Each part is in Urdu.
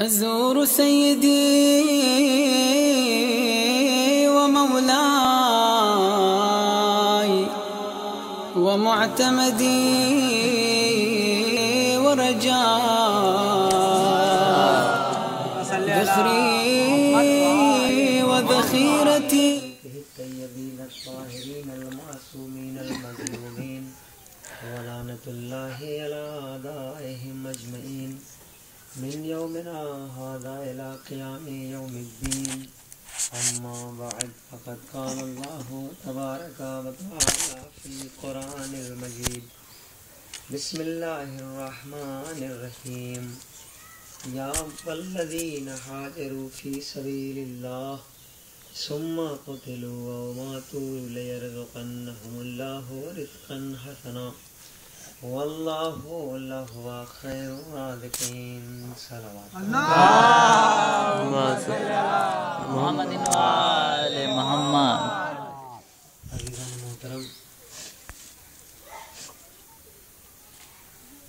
أزور سيدي ومولاي ومعتمدي ورجاي ذخري وذخيرتي الطيبين الطاهرين المعصومين المظلومين ولعنة الله على أعدائهم أجمعين من يومنا هذا إلى قيام يوم الدين. أما بعد فقد قال الله تبارك وتعالى في القرآن المجيد: بسم الله الرحمن الرحيم. يا الذين هاجروا في سبيل الله ثم قتلوا أو ماتوا ليرزقنهم الله رزقا حسنا والله لهو خير الرازقين. صلوات اللهم صل على محمد وآل محمد. عزیزان محترم،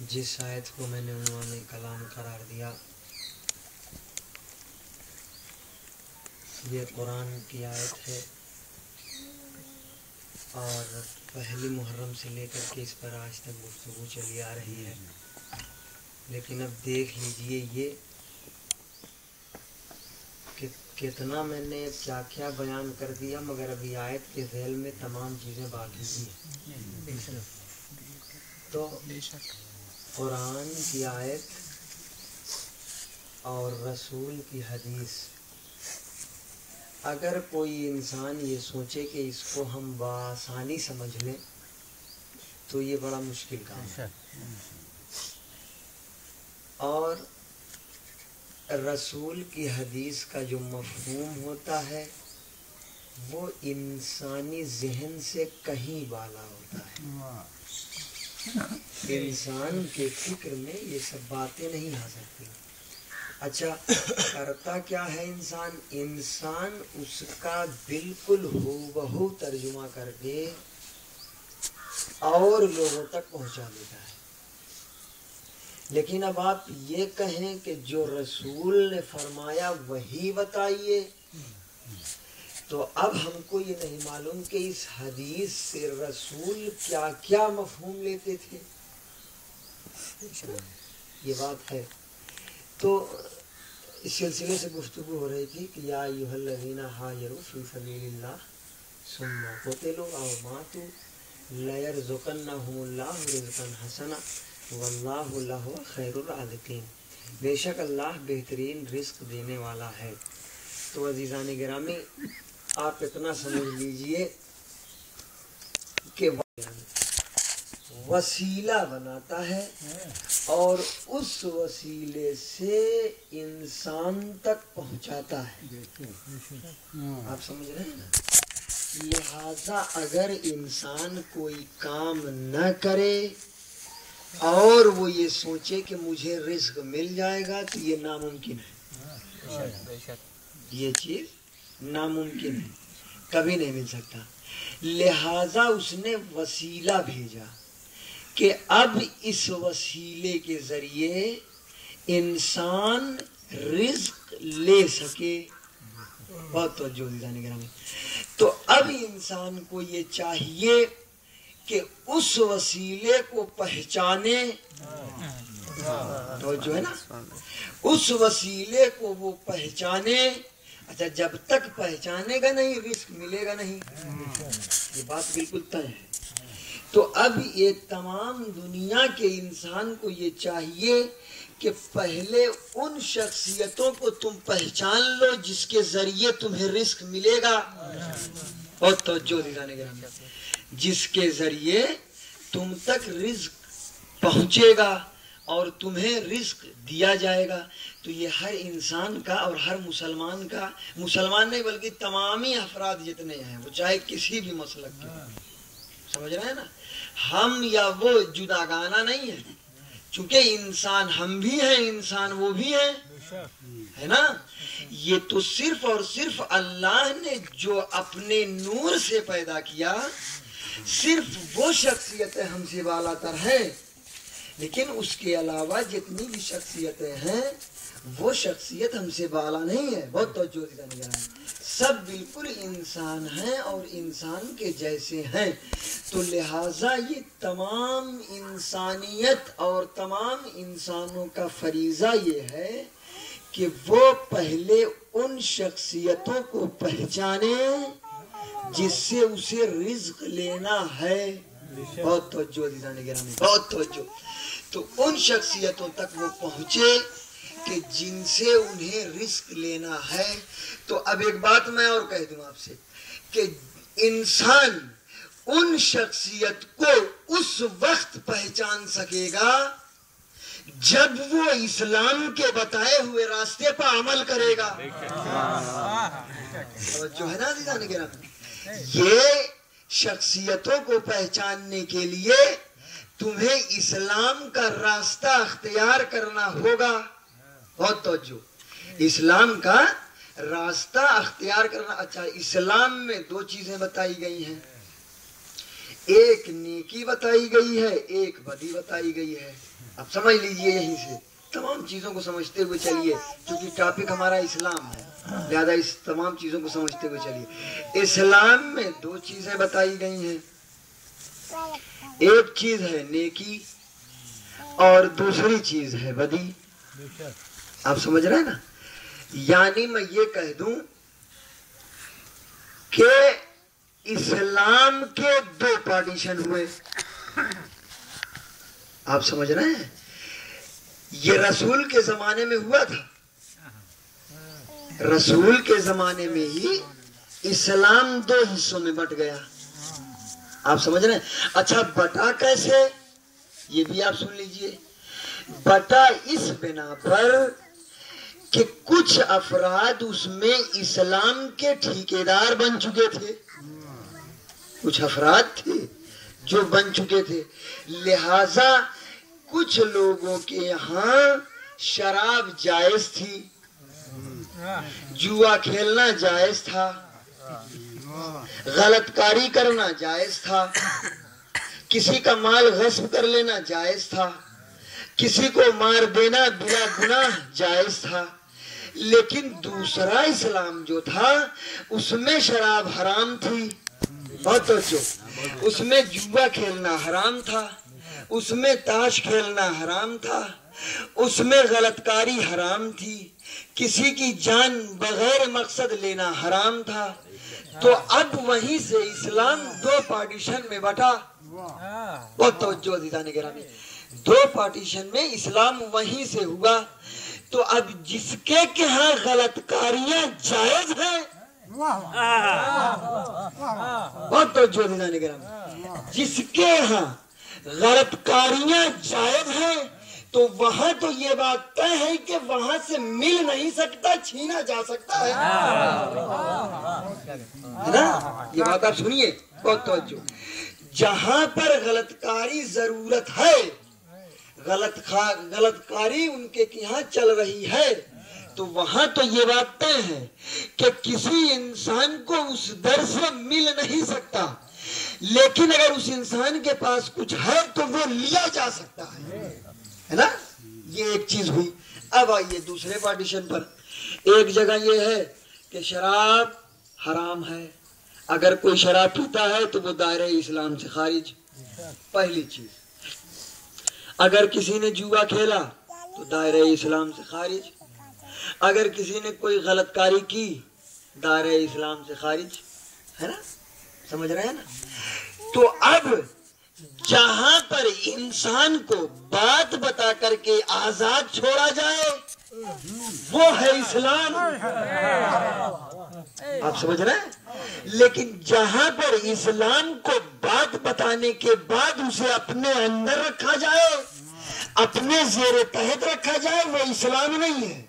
جس آیت کو میں نے عنوان کلام قرار دیا یہ قرآن کی آیت ہے اور پہلی محرم سے لے کر کے اس پر آج تک گفتگو چلی آ رہی ہے، لیکن اب دیکھ لیجئے یہ کہ کتنا میں نے کیا کیا بیان کر دیا، مگر ابھی آیت کے ذیل میں تمام چیزیں باقی ہیں۔ تو قرآن کی آیت اور رسول کی حدیث، اگر کوئی انسان یہ سوچے کہ اس کو ہم بآسانی سمجھ لیں تو یہ بڑا مشکل کام ہے۔ اور رسول کی حدیث کا جو مفہوم ہوتا ہے وہ انسانی ذہن سے کہیں بالا ہوتا ہے۔ انسان کے فکر میں یہ سب باتیں نہیں آ سکتی۔ اچھا، کرتا کیا ہے انسان؟ انسان اس کا بالکل ہو بہو ترجمہ کر کے اور لوگوں تک پہنچا دیتا ہے۔ لیکن اب آپ یہ کہیں کہ جو رسول نے فرمایا وہی بتائیے، تو اب ہم کو یہ نہیں معلوم کہ اس حدیث سے رسول کیا کیا مفہوم لیتے تھے۔ یہ بات ہے۔ تو اس سلسلے سے گفتگو ہو رہی تھی کہ یا ایھا الذین ہاجروا فی سبیل اللہ ثم قتلوا او ماتوا لیرزقنہم اللہ رزقا حسنا واللہ لہو خیر الرازقین۔ بے شک اللہ بہترین رزق دینے والا ہے۔ تو عزیزان گرامی، آپ اتنا سمجھ لیجئے کہ وسیلہ بناتا ہے اور اس وسیلے سے انسان تک پہنچاتا ہے۔ آپ سمجھ رہے ہیں نا؟ لہذا اگر انسان کوئی کام نہ کرے اور وہ یہ سوچے کہ مجھے رزق مل جائے گا تو یہ ناممکن ہے۔ یہ چیز ناممکن ہے، کبھی نہیں مل سکتا۔ لہذا اس نے وسیلہ بھیجا کہ اب اس وسیلے کے ذریعے انسان رزق لے سکے۔ بہت توجہ دینے گرامی۔ تو اب انسان کو یہ چاہیے کہ اس وسیلے کو پہچانے، توجہ ہے نا، اس وسیلے کو وہ پہچانے۔ اچھا، جب تک پہچانے گا نہیں رزق ملے گا نہیں، یہ بات بالکل طے ہے۔ تو اب یہ تمام دنیا کے انسان کو یہ چاہیے کہ پہلے ان شخصیتوں کو تم پہچان لو جس کے ذریعے تمہیں رزق ملے گا، اور توجہ دلانے کے جس کے ذریعے تم تک رزق پہنچے گا اور تمہیں رزق دیا جائے گا۔ تو یہ ہر انسان کا اور ہر مسلمان کا، مسلمان نہیں بلکہ تمامی افراد جتنے ہیں وہ چاہے کسی بھی مسلک کے، سمجھ رہے ہیں نا، ہم یا وہ جداگانہ نہیں ہے، چونکہ انسان ہم بھی ہیں، انسان وہ بھی ہیں، ہے نا۔ یہ تو صرف اور صرف اللہ نے جو اپنے نور سے پیدا کیا، صرف وہ شخصیتیں ہم سے بالا تر ہیں، لیکن اس کے علاوہ جتنی بھی شخصیتیں ہیں وہ شخصیت ہم سے بالا نہیں ہے. بہت توجہ دیتا نگران. سب بالکل انسان ہیں اور انسان کے جیسے ہیں. تو لہٰذا یہ تمام انسانیت اور تمام انسانوں کا فریضہ یہ ہے کہ وہ پہلے ان شخصیتوں کو پہچانے جس سے اسے رزق لینا ہے. بہت توجہ دیتا نگران، بہت توجہ. تو ان شخصیتوں تک وہ پہنچے کہ جن سے انہیں رزق لینا ہے. تو اب ایک بات میں اور کہہ دوں آپ سے کہ انسان ان شخصیت کو اس وقت پہچان سکے گا جب وہ اسلام کے بتائے ہوئے راستے پر عمل کرے گا. جو ہے نا دیدان گرامی، یہ شخصیتوں کو پہچاننے کے لیے تمہیں اسلام کا راستہ اختیار کرنا ہوگا. بہت توجہ، اسلام کا راستہ اختیار کرنا. اچھا، اسلام میں دو چیزیں بتائی گئی ہیں، ایک نیکی بتائی گئی ہے، ایک بدی بتائی گئی ہے. اب سمجھ لیجئے، یہیں سے تمام چیزوں کو سمجھتے ہوئے چلیے، کیونکہ ٹاپک ہمارا اسلام ہے، لہذا اس تمام چیزوں کو سمجھتے ہوئے چلیے. اسلام میں دو چیزیں بتائی گئی ہیں، ایک چیز ہے نیکی اور دوسری چیز ہے بدی. آپ سمجھ رہے ہیں نا؟ یعنی میں یہ کہہ دوں کہ اسلام کے دو پارٹیشن ہوئے. آپ سمجھ رہے ہیں؟ یہ رسول کے زمانے میں ہوا تھا، رسول کے زمانے میں ہی اسلام دو حصوں میں بٹ گیا. آپ سمجھ رہے ہیں؟ اچھا، بٹا کیسے یہ بھی آپ سن لیجئے. بٹا اس بنا پر کہ کچھ افراد اس میں اسلام کے ٹھیکیدار بن چکے تھے، کچھ افراد تھے جو بن چکے تھے. لہذا کچھ لوگوں کے یہاں شراب جائز تھی، جوا کھیلنا جائز تھا، غلط کاری کرنا جائز تھا، کسی کا مال غصب کر لینا جائز تھا، کسی کو مار دینا بلا گناہ جائز تھا. لیکن دوسرا اسلام جو تھا اس میں شراب حرام تھی. بہت توجہ، اس میں جوا کھیلنا حرام تھا، اس میں تاش کھیلنا حرام تھا، اس میں غلط کاری حرام تھی، کسی کی جان بغیر مقصد لینا حرام تھا. تو اب وہیں سے اسلام دو پارٹیشن میں بٹا. بہت توجہ عزیزان گرامی، دو پارٹیشن میں اسلام وہیں سے ہوا. تو اب جس کے ہاں غلط کاریاں جائز ہیں، بہت توجہ عزیزان گرامی، جس کے ہاں غلط کاریاں جائز ہیں تو وہاں تو یہ بات طے ہے کہ وہاں سے مل نہیں سکتا، چھینا جا سکتا ہے نا. یہ بات آپ سنیے، بہت توجہ. جہاں پر غلط کاری ضرورت ہے، غلط کاری ان کے یہاں چل رہی ہے، تو وہاں تو یہ بات طے ہے کہ کسی انسان کو اس در سے مل نہیں سکتا. لیکن اگر اس انسان کے پاس کچھ ہے تو وہ لیا جا سکتا ہے نا. یہ ایک چیز ہوئی. اب آئیے دوسرے پارٹیشن پر. ایک جگہ یہ ہے کہ شراب حرام ہے، اگر کوئی شراب پیتا ہے تو وہ دائرہ اسلام سے خارج. پہلی چیز. اگر کسی نے جوا کھیلا تو دائرہ اسلام سے خارج. اگر کسی نے کوئی غلط کاری کی دائرہ اسلام سے خارج ہے نا. سمجھ رہے ہیں نا؟ تو اب جہاں پر انسان کو بات بتا کر کے آزاد چھوڑا جائے وہ ہے اسلام. آپ سمجھ رہے ہیں؟ لیکن جہاں پر اسلام کو بات بتانے کے بعد اسے اپنے اندر رکھا جائے، اپنے زیر تحت رکھا جائے، وہ اسلام نہیں ہے.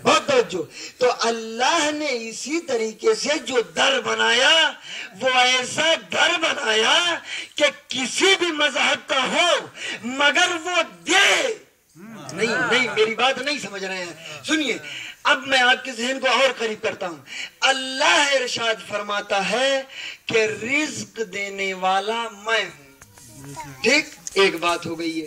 بہت توجہ. تو اللہ نے اسی طریقے سے جو در بنایا وہ ایسا در بنایا کہ کسی بھی مذہب کا ہو مگر وہ دے. نہیں میری بات نہیں سمجھ رہے ہیں. سنیے، اب میں آپ کے ذہن کو اور قریب کرتا ہوں. اللہ ارشاد فرماتا ہے کہ رزق دینے والا میں ہوں. ٹھیک، ایک بات ہو گئی ہے.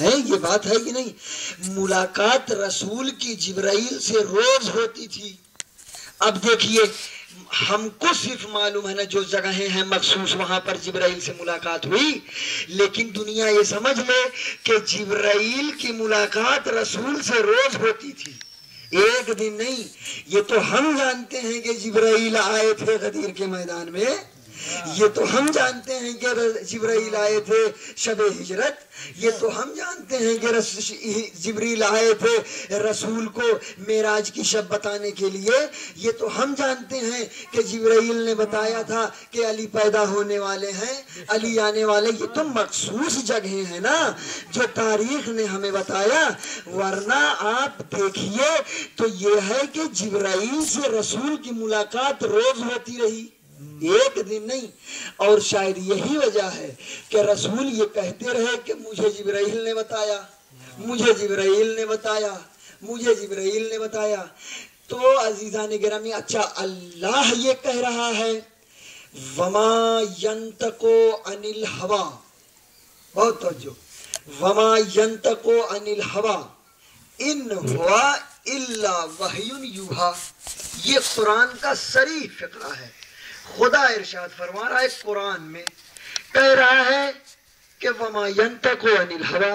ہے یہ بات ہے کہ نہیں؟ ملاقات رسول کی جبرائیل سے روز ہوتی تھی. اب دیکھیے ہم کو صرف معلوم ہے نا جو جگہیں ہیں مخصوص وہاں پر جبرائیل سے ملاقات ہوئی، لیکن دنیا یہ سمجھ لے کہ جبرائیل کی ملاقات رسول سے روز ہوتی تھی، ایک دن نہیں. یہ تو ہم جانتے ہیں کہ جبرائیل آئے تھے غدیر کے میدان میں، یہ تو ہم جانتے ہیں کہ جبرائیل آئے تھے شب ہجرت، یہ تو ہم جانتے ہیں کہ جبریل آئے تھے رسول کو معراج کی شب بتانے کے لیے، یہ تو ہم جانتے ہیں کہ جبرائیل نے بتایا تھا کہ علی پیدا ہونے والے ہیں، علی آنے والے. یہ تو مخصوص جگہیں ہیں نا جو تاریخ نے ہمیں بتایا. ورنہ آپ دیکھیے تو یہ ہے کہ جبرائیل سے رسول کی ملاقات روز ہوتی رہی، ایک دن نہیں. اور شاید یہی وجہ ہے کہ رسول یہ کہتے رہے کہ مجھے جبرائیل نے بتایا، مجھے جبرائیل نے بتایا، مجھے جبرائیل نے بتایا. تو عزیزان گرامی، اچھا اللہ یہ کہہ رہا ہے وما ینطق عن الہوا، بہت توجہ، وما ینطق عن الہوا ان ہوا الا وحی یوحا. یہ قرآن کا صریح فقرہ ہے. خدا ارشاد فرما رہا ہے قرآن میں، کہہ رہا ہے کہ وما ینطق عن الہوا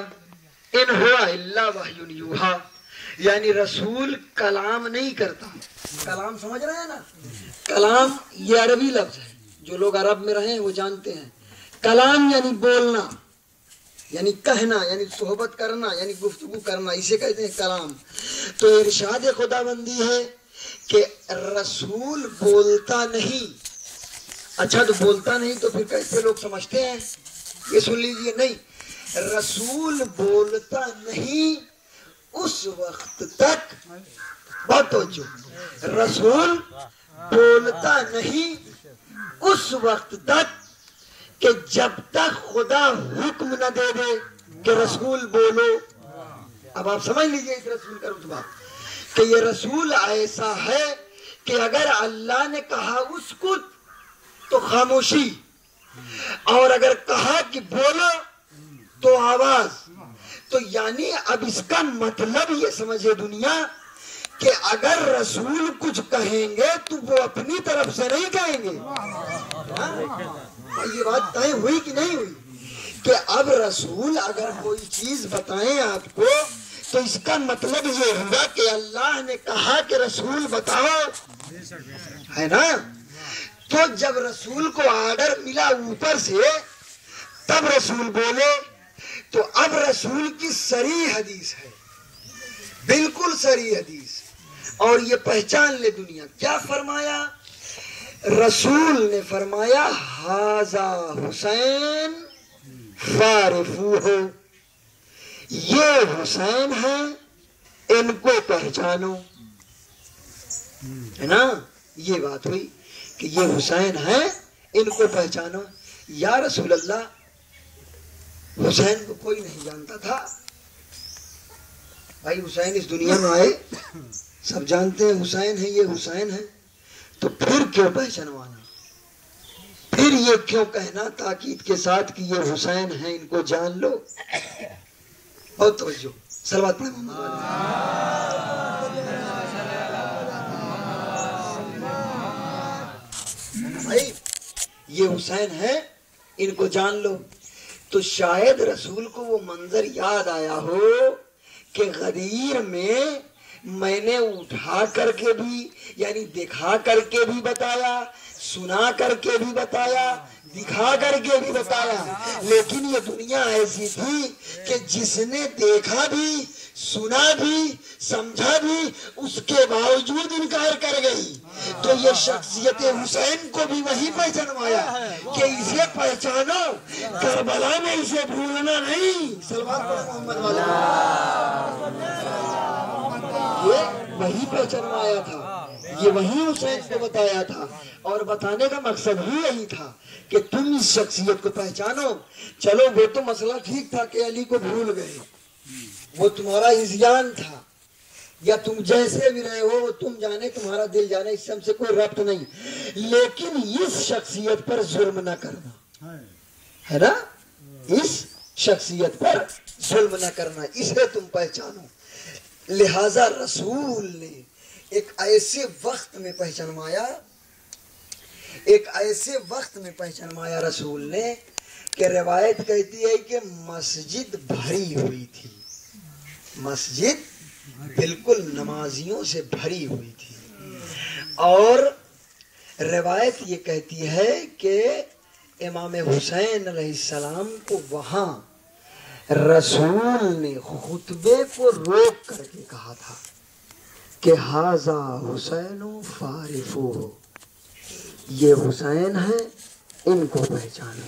ان ہوا الا وحی یوحا، یعنی رسول کلام نہیں کرتا. کلام سمجھ رہے ہیں نا؟ کلام یہ عربی لفظ ہے، جو لوگ عرب میں رہے ہیں وہ جانتے ہیں. کلام یعنی بولنا، یعنی کہنا، یعنی صحبت کرنا، یعنی گفتگو کرنا، اسے کہتے ہیں کلام. تو ارشاد خدا بندی ہے کہ رسول بولتا نہیں. اچھا تو بولتا نہیں تو پھر کیسے لوگ سمجھتے ہیں؟ یہ سن لیجئے، نہیں، رسول بولتا نہیں اس وقت تک، بہت توجہ، رسول بولتا نہیں اس وقت تک کہ جب تک خدا حکم نہ دے دے کہ رسول بولو. اب آپ سمجھ لیجئے اس رسول کا رتبہ کہ یہ رسول ایسا ہے کہ اگر اللہ نے کہا اسکت تو خاموشی، اور اگر کہا کہ بولو تو آواز. تو یعنی اب اس کا مطلب یہ سمجھے دنیا کہ اگر رسول کچھ کہیں گے تو وہ اپنی طرف سے نہیں کہیں گے. یہ بات طے ہوئی کہ نہیں ہوئی کہ اب رسول اگر کوئی چیز بتائیں آپ کو تو اس کا مطلب یہ ہوا کہ اللہ نے کہا کہ رسول بتاؤ، ہے نا؟ تو جب رسول کو آرڈر ملا اوپر سے تب رسول بولے. تو اب رسول کی صریح حدیث ہے، بالکل صریح حدیث. اور یہ پہچان لے دنیا، کیا فرمایا رسول نے؟ فرمایا ھذا حسین فارفوہ، یہ حسین ہے ان کو پہچانو. ہے نا؟ یہ بات ہوئی کہ یہ حسین ہے ان کو پہچانو. یا رسول اللہ، حسین کو کوئی نہیں جانتا تھا. بھائی حسین اس دنیا میں آئے، سب جانتے ہیں حسین ہے، یہ حسین ہے، تو پھر کیوں پہچانوانا؟ پھر یہ کیوں کہنا تاکید کے ساتھ کہ یہ حسین ہے ان کو جان لو؟ بہت توجہ، صلوات پڑھیں محمد بھائی، یہ حسین ہے ان کو جان لو. تو شاید رسول کو وہ منظر یاد آیا ہو کہ غدیر میں نے اٹھا کر کے بھی، یعنی دکھا کر کے بھی بتایا، سنا کر کے بھی بتایا، دکھا کر کے بھی بتایا. لیکن یہ دنیا ایسی تھی کہ جس نے دیکھا بھی، سنا بھی، سمجھا بھی، اس کے باوجود انکار کر گئی. تو یہ شخصیت حسین کو بھی وہی پہچانوایا کہ اسے پہچانو، کربلا میں اسے بھولنا نہیں. صلوات پڑھو محمد والے. یہ وہی پہچانوایا تھا، یہ وہی حسین کو بتایا تھا. اور بتانے کا مقصد ہی یہی تھا کہ تم اس شخصیت کو پہچانو. چلو وہ تو مسئلہ ٹھیک تھا کہ علی کو بھول گئے، وہ تمہارا ہذیان تھا، یا تم جیسے بھی رہے ہو وہ تم جانے، تمہارا دل جانے، اس سے ہم سے کوئی ربط نہیں. لیکن اس شخصیت پر ظلم نہ کرنا، ہے نا؟ اس شخصیت پر ظلم نہ کرنا، اسے تم پہچانو۔ لہذا رسول نے ایک ایسے وقت میں پہچانوایا رسول نے کہ روایت کہتی ہے کہ مسجد بھری ہوئی تھی، مسجد بالکل نمازیوں سے بھری ہوئی تھی، اور روایت یہ کہتی ہے کہ امام حسین علیہ السلام کو وہاں رسول نے خطبے کو روک کر کے کہا تھا کہ ھذا حسین فعرفوہ، یہ حسین ہے، ان کو پہچانو۔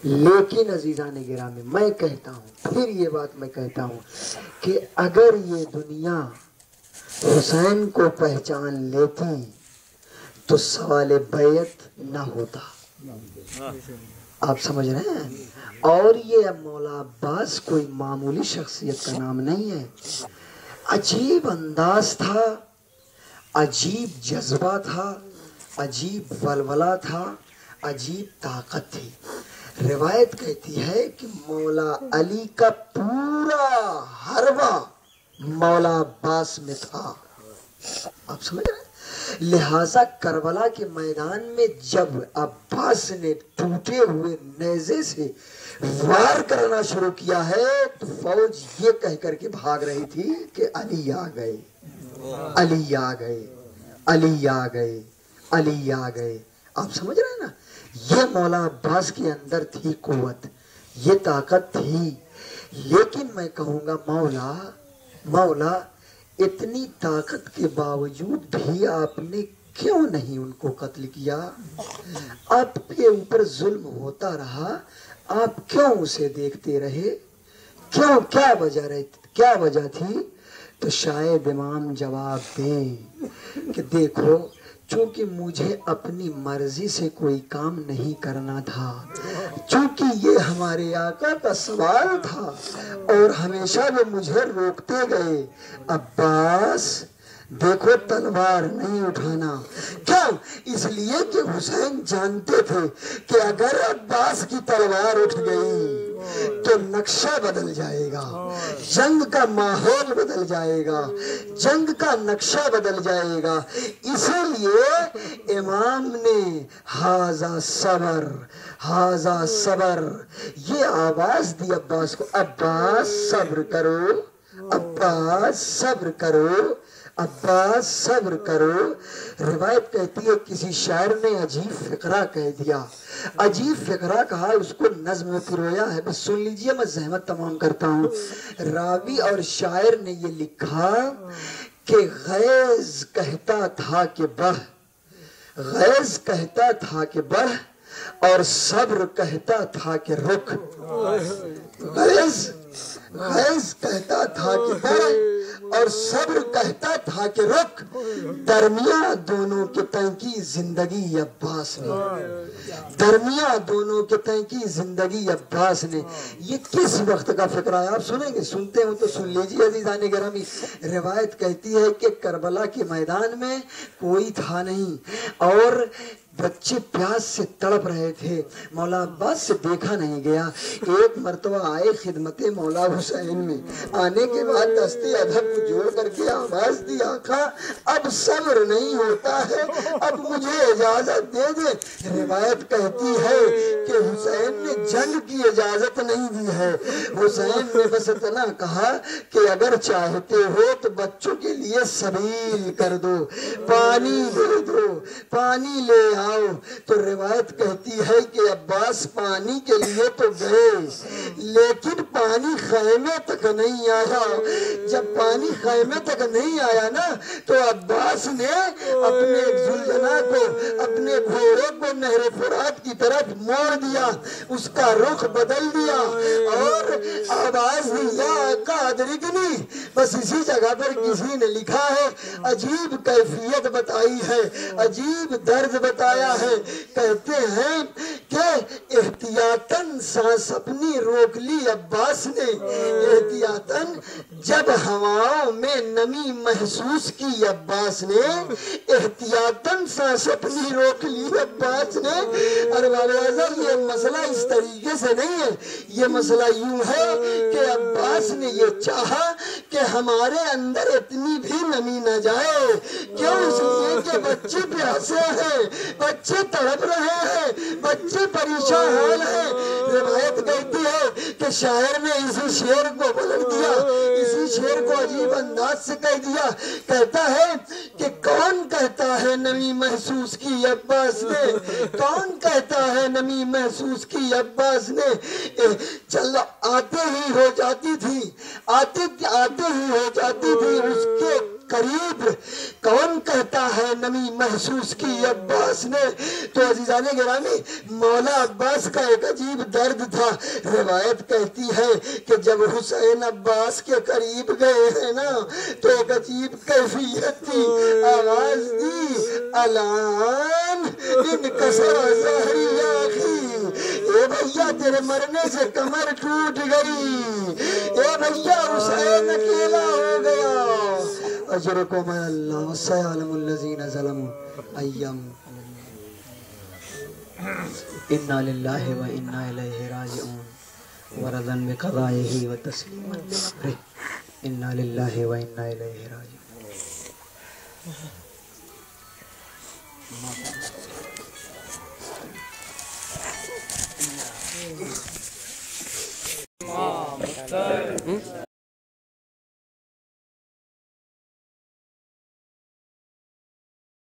لیکن عزیزان گرامی، میں کہتا ہوں، پھر یہ بات میں کہتا ہوں کہ اگر یہ دنیا حسین کو پہچان لیتی تو سوال بیعت نہ ہوتا۔ آپ سمجھ رہے ہیں؟ اور یہ مولا عباس کوئی معمولی شخصیت کا نام نہیں ہے، عجیب انداز تھا، عجیب جذبہ تھا، عجیب ولولہ تھا، عجیب طاقت تھی۔ روایت کہتی ہے کہ مولا علی کا پورا حربہ مولا عباس میں تھا۔ آپ سمجھ رہے ہیں؟ لہذا کربلا کے میدان میں جب عباس نے ٹوٹے ہوئے نیزے سے وار کرنا شروع کیا ہے تو فوج یہ کہہ کر کے بھاگ رہی تھی کہ علی آ گئے، علی آ گئے، علی آ گئے، علی آ گئے۔ آپ سمجھ رہے ہیں نا؟ یہ مولا عباس کے اندر تھی قوت، یہ طاقت تھی۔ لیکن میں کہوں گا مولا اتنی طاقت کے باوجود بھی آپ نے کیوں نہیں ان کو قتل کیا؟ آپ کے اوپر ظلم ہوتا رہا، آپ کیوں اسے دیکھتے رہے؟ کیوں؟ کیا وجہ تھی؟ تو شاید امام جواب دیں کہ دیکھو، چونکہ مجھے اپنی مرضی سے کوئی کام نہیں کرنا تھا، چونکہ یہ ہمارے آقا کا سوال تھا اور ہمیشہ وہ مجھے روکتے گئے، عباس دیکھو تلوار نہیں اٹھانا۔ کیوں؟ اس لیے کہ حسین جانتے تھے کہ اگر عباس کی تلوار اٹھ گئی تو نقشہ بدل جائے گا، جنگ کا ماحول بدل جائے گا، جنگ کا نقشہ بدل جائے گا۔ اسی لیے امام نے ھذا صبر، ھذا صبر، یہ آواز دی عباس کو، عباس صبر کرو، عباس صبر کرو، عباس صبر کرو۔ روایت کہتی ہے کسی شاعر نے عجیب فقرہ کہہ دیا، عجیب فقرہ کہا، اس کو نظم میں پرویا ہے، بس سن لیجئے، میں زحمت تمام کرتا ہوں۔ راوی اور شاعر نے یہ لکھا کہ غیظ کہتا تھا کہ بڑھ، غیظ کہتا تھا کہ بڑھ، اور صبر کہتا تھا کہ رک۔ غیظ کہتا تھا کہ بڑھ اور صبر کہتا تھا کہ رک، درمیاں دونوں کے تنکی زندگی عباس نے، درمیاں دونوں کے تنکی زندگی عباس نے۔ یہ کس وقت کا فقرہ ہے؟ آپ سنیں گے؟ سنتے ہوں تو سن لیجیے عزیزان گرامی۔ روایت کہتی ہے کہ کربلا کے میدان میں کوئی تھا نہیں اور بچے پیاس سے تڑپ رہے تھے، مولا عباس سے دیکھا نہیں گیا۔ ایک مرتبہ آئے خدمت مولا حسین میں، آنے کے بعد دستے ادب جوڑ کر کے آواز دی، آقا اب صبر نہیں ہوتا ہے، اب مجھے اجازت دے دے۔ روایت کہتی ہے کہ حسین نے جنگ کی اجازت نہیں دی ہے، حسین نے بس اتنا کہا کہ اگر چاہتے ہو تو بچوں کے لیے سبیل کر دو، پانی دے دو، پانی لے آؤ۔ تو روایت کہتی ہے کہ عباس پانی کے لیے تو گئے لیکن پانی خیمے تک نہیں آیا۔ جب پانی خیمے تک نہیں آیا نا تو عباس نے اپنے ذوالجناح کو، اپنے گھوڑے کو نہر فرات کی طرف موڑ دیا، اس کا رخ بدل دیا اور آواز دی، یا آقا ادرکنی۔ بس اسی جگہ پر کسی نے لکھا ہے، عجیب کیفیت بتائی ہے، عجیب درد بتائی فرمایا ہے، کہتے ہیں کہ احتیاطاً سانس اپنی روک لی عباس نے، احتیاطاً جب ہواؤں میں نمی محسوس کی عباس نے، احتیاطاً سانس اپنی روک لی عباس نے۔ ارباب اعظم یہ مسئلہ اس طریقے سے نہیں ہے، یہ مسئلہ یوں ہے کہ عباس نے یہ چاہا کہ ہمارے اندر اتنی بھی نمی نہ جائے، کیوں؟ اس لیے کہ بچے پیاسے ہیں، بچے تڑپ رہے ہیں، بچے پریشان حال ہیں۔ روایت کہتی ہے کہ شاعر نے اسی شعر کو پلٹ دیا، اسی شعر کو عجیب انداز سے کہہ دیا، کہتا ہے کہ کون کہتا ہے نمی محسوس کی عباس نے، کون کہتا ہے نمی محسوس کی عباس نے، چل آتے ہی ہو جاتی تھی، آتے ہی ہو جاتی تھی اس کے قریب، کون کہتا ہے نمی محسوس کی عباس نے۔ تو عزیزان گرامی، مولا عباس کا ایک عجیب درد تھا۔ روایت کہتی ہے کہ جب حسین عباس کے قریب گئے ہیں نا تو ایک عجیب کیفیت تھی، آواز دی الان ان کسر ظہری آخی، اے بھیا تیرے مرنے سے کمر ٹوٹ گئی، اے بھیا حسین اکیلا ہو گیا۔ اجرکم اللہ سیعلم الذین ظلموا ایام انا للہ و انا الیہ راجعون ورضا بقضائہ و تسلیما لامرہ انا للہ و انا الیہ راجعون۔